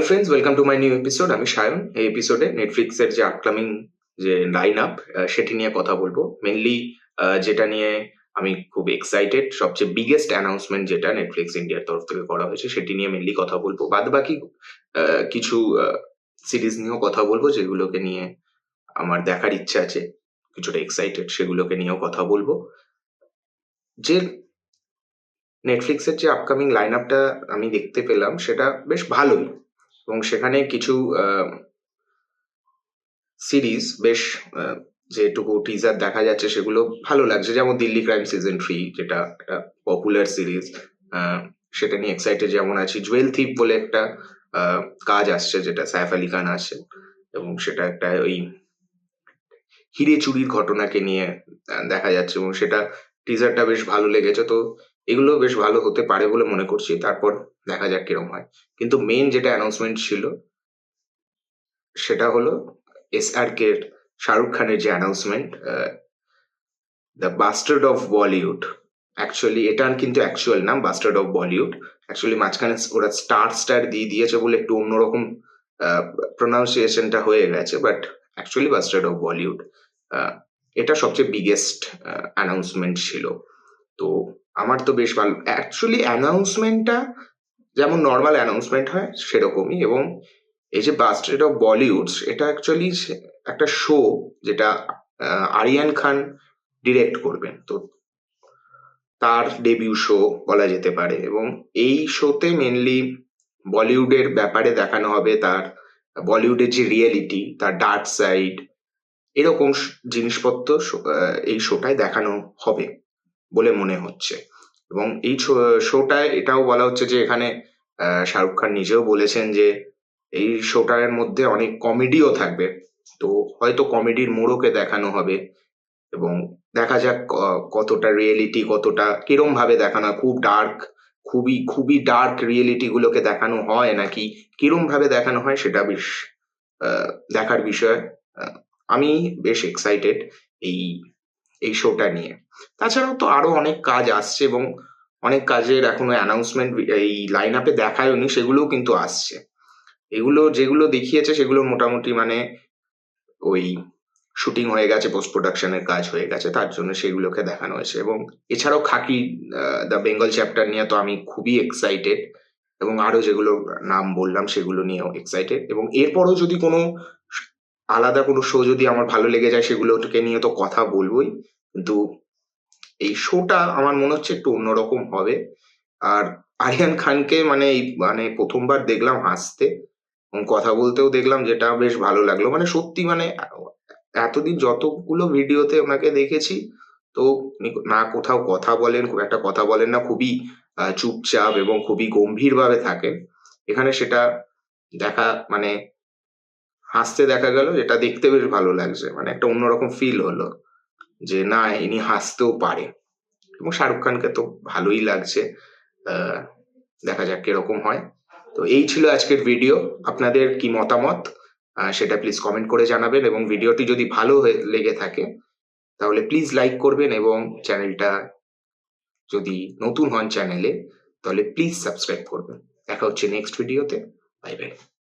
Hello friends, welcome to my new episode. আমি সায়ন। এই এপিসোডে নেটফ্লিক্সের যে আপকামিং যে লাইন আপ সেটি নিয়ে কথা বলবো। মেনলি যেটা নিয়ে আমি খুব এক্সাইটেড, সবচেয়ে বিগেস্ট অ্যানাউন্সমেন্ট যেটা নেটফ্লিক্স ইন্ডিয়ার তরফ থেকে করা হয়েছে সেটি নিয়ে মেনলি কথা বলবো। বাদ বাকি কিছু সিরিজ নিয়েও কথা বলবো যেগুলোকে নিয়ে আমার দেখার ইচ্ছা আছে, কিছুটা এক্সাইটেড, সেগুলোকে নিয়েও কথা বলবো। যে নেটফ্লিক্সের যে আপকামিং লাইন আপটা আমি দেখতে পেলাম সেটা বেশ ভালোই, এবং সেখানে কিছু সিরিজ বেশ যেটুকু টিজার দেখা যাচ্ছে সেগুলো ভালো লাগছে, যেমন দিল্লি ক্রাইম সিজন 3, যেটা একটা পপুলার সিরিজ, সেটা নিয়ে এক্সাইটেড যেমন আছি। জুয়েল থিপ বলে একটা কাজ আসছে, যেটা সাইফ আলি খান আসছে, এবং সেটা একটা ওই হিরে চুরির ঘটনাকে নিয়ে দেখা যাচ্ছে, এবং সেটা টিজারটা বেশ ভালো লেগেছে। তো এগুলো বেশ ভালো হতে পারে বলে মনে করছি, তারপর দেখা যাক কিরম হয়। কিন্তু মেইন যেটা অ্যানাউন্সমেন্ট ছিল সেটা হলো SRK শাহরুখ খানের যে announcement, the bastard of Bollywood. Actually এটা কিন্তু অ্যাকচুয়াল নাম বাস্টার্ড অফ বলিউড। অ্যাকচুয়ালি মাঝখানে ওরা স্টার দিয়ে দিয়েছে বলে একটু অন্যরকম প্রোনাউন্সিয়েশনটা হয়ে গেছে, but actually bastard of Bollywood. এটা সবচেয়ে বিগেস্ট অ্যানাউন্সমেন্ট ছিল। তো আমার তো বেশ ভালো, অ্যাকচুয়ালি অ্যানাউন্সমেন্টটা যেমন নর্মাল অ্যানাউন্সমেন্ট হয় সেরকমই। এবং এই যে বাস্টার্ড অফ বলিউড, এটা অ্যাকচুয়ালি একটা শো যেটা আরিয়ান খান ডিরেক্ট করবেন। তো তার ডেবিউ শো বলা যেতে পারে, এবং এই শোতে মেনলি বলিউডের ব্যাপারে দেখানো হবে, তার বলিউডের যে রিয়েলিটি, তার ডার্ক সাইড, এরকম জিনিসপত্র এই শোটায় দেখানো হবে বলে মনে হচ্ছে। এবং এই শোটায় এটাও বলা হচ্ছে যে এখানে শাহরুখ খান নিজেও বলেছেন যে এই শোটার মধ্যে অনেক কমেডিও থাকবে। তো হয়তো কমেডির মোড়কে দেখানো হবে, এবং দেখা যাক কতটা রিয়েলিটি, কতটা কিরম ভাবে দেখানো হয়। খুব ডার্ক, খুবই খুবই ডার্ক রিয়েলিটি গুলোকে দেখানো হয়, নাকি কিরম ভাবে দেখানো হয়, সেটা বেশ দেখার বিষয়। আমি বেশ এক্সাইটেড এই এই শোটা নিয়ে। তাছাড়াও তো আরো অনেক কাজ আসছে, এবং অনেক কাজের এখনো অ্যানাউন্সমেন্ট এই লাইন আপে দেখায়নি, সেগুলোও কিন্তু আসছে। এগুলো যেগুলো দেখিয়েছে সেগুলো মোটামুটি মানে ওই শুটিং হয়ে গেছে, পোস্ট প্রোডাকশনের কাজ হয়ে গেছে, তার জন্য সেগুলোকে দেখানো হয়েছে। এবং এছাড়াও খাকি দ্য বেঙ্গল চ্যাপ্টার নিয়ে তো আমি খুবই এক্সাইটেড, এবং আরো যেগুলো নাম বললাম সেগুলো নিয়েও এক্সাইটেড। এবং এরপরও যদি কোনো আলাদা কোনো শো যদি আমার ভালো লেগে যায়, সেগুলোকে নিয়ে তো কথা বলবোই, কিন্তু এই শোটা আমার মনে হচ্ছে একটু অন্যরকম হবে। আর আরিয়ান খানকে মানে এই মানে প্রথমবার দেখলাম হাসতে, এবং কথা বলতেও দেখলাম, যেটা বেশ ভালো লাগলো। মানে সত্যি মানে এতদিন যতগুলো ভিডিওতে ওনাকে দেখেছি, তো উনি না কোথাও কথা বলেন, খুব একটা কথা বলেন না, খুবই চুপচাপ এবং খুবই গম্ভীর ভাবে থাকেন। এখানে সেটা দেখা মানে হাসতে দেখা গেল, যেটা দেখতে বেশ ভালো লাগছে। মানে একটা অন্যরকম ফিল হলো যে না, ইনি হাসতেও পারে। এবং শাহরুখ খানকে তো ভালোই লাগছে। আহ, দেখা যাক কিরকম হয়। তো এই ছিল আজকের ভিডিও। আপনাদের কি মতামত সেটা প্লিজ কমেন্ট করে জানাবেন, এবং ভিডিওটি যদি ভালো লেগে থাকে তাহলে প্লিজ লাইক করবেন, এবং চ্যানেলটা যদি নতুন হন চ্যানেলে তাহলে প্লিজ সাবস্ক্রাইব করবেন। দেখা হচ্ছে নেক্সট ভিডিওতে। Bye bye.